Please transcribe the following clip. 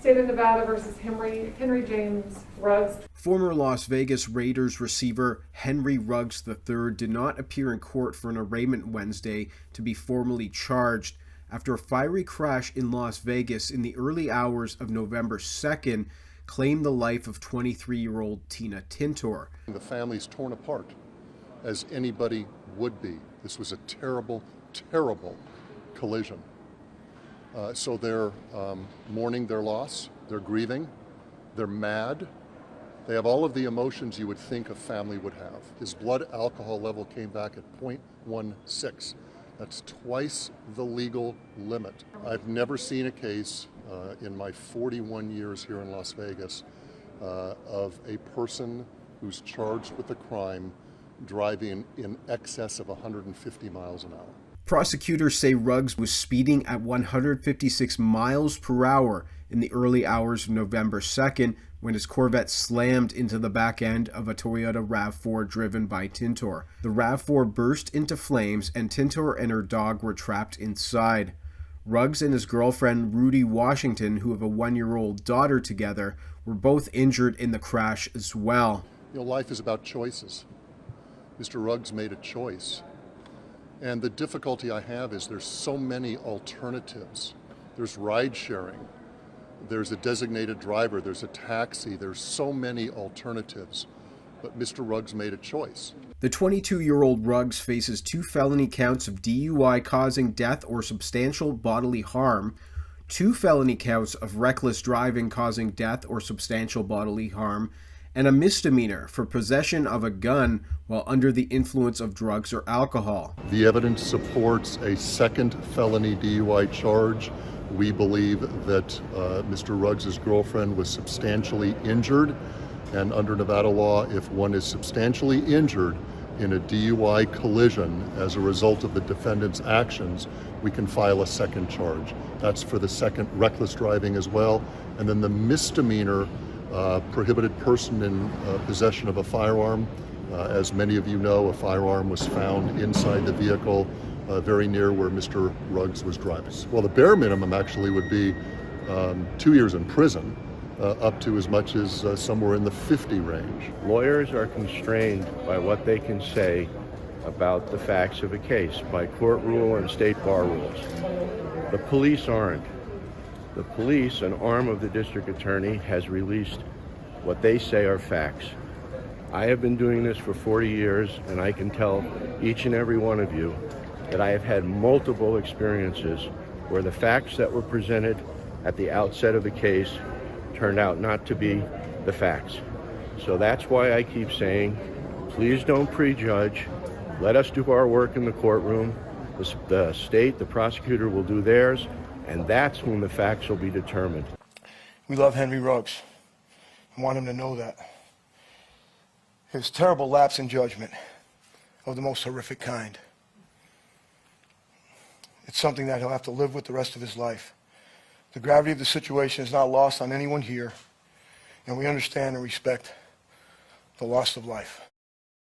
State of Nevada versus Henry James Ruggs. Former Las Vegas Raiders receiver Henry Ruggs III did not appear in court for an arraignment Wednesday to be formally charged after a fiery crash in Las Vegas in the early hours of November 2nd claimed the life of 23-year-old Tina Tintor. The family's torn apart, as anybody would be. This was a terrible, terrible collision. So they're mourning their loss, they're grieving, they're mad. They have all of the emotions you would think a family would have. His blood alcohol level came back at 0.16. That's twice the legal limit. I've never seen a case in my 41 years here in Las Vegas of a person who's charged with a crime driving in excess of 150 miles an hour. Prosecutors say Ruggs was speeding at 156 miles per hour in the early hours of November 2nd when his Corvette slammed into the back end of a Toyota Rav4 driven by Tintor. The Rav4 burst into flames and Tintor and her dog were trapped inside. Ruggs and his girlfriend Rudy Washington, who have a 1-year-old daughter together, were both injured in the crash as well. You know, life is about choices. Mr. Ruggs made a choice. And the difficulty I have is there's so many alternatives. There's ride sharing, there's a designated driver, there's a taxi, there's so many alternatives. But Mr. Ruggs made a choice. The 22-year-old Ruggs faces 2 felony counts of DUI causing death or substantial bodily harm, 2 felony counts of reckless driving causing death or substantial bodily harm, and a misdemeanor for possession of a gun while under the influence of drugs or alcohol. The evidence supports a second felony DUI charge. We believe that Mr. Ruggs' girlfriend was substantially injured, and under Nevada law, if one is substantially injured in a DUI collision as a result of the defendant's actions, we can file a second charge. That's for the second reckless driving as well. And then the misdemeanor prohibited person in possession of a firearm. As many of you know, a firearm was found inside the vehicle very near where Mr. Ruggs was driving. Well, the bare minimum actually would be 2 years in prison, up to as much as somewhere in the 50 range. Lawyers are constrained by what they can say about the facts of a case, by court rule and state bar rules. The police aren't. The police, an arm of the district attorney, has released what they say are facts. I have been doing this for 40 years, and I can tell each and every one of you that I have had multiple experiences where the facts that were presented at the outset of the case turned out not to be the facts. So that's why I keep saying, please don't prejudge. Let us do our work in the courtroom. The state, the prosecutor will do theirs, and that's when the facts will be determined. We love Henry Ruggs. I want him to know that. His terrible lapse in judgment of the most horrific kind. It's something that he'll have to live with the rest of his life. The gravity of the situation is not lost on anyone here, and we understand and respect the loss of life.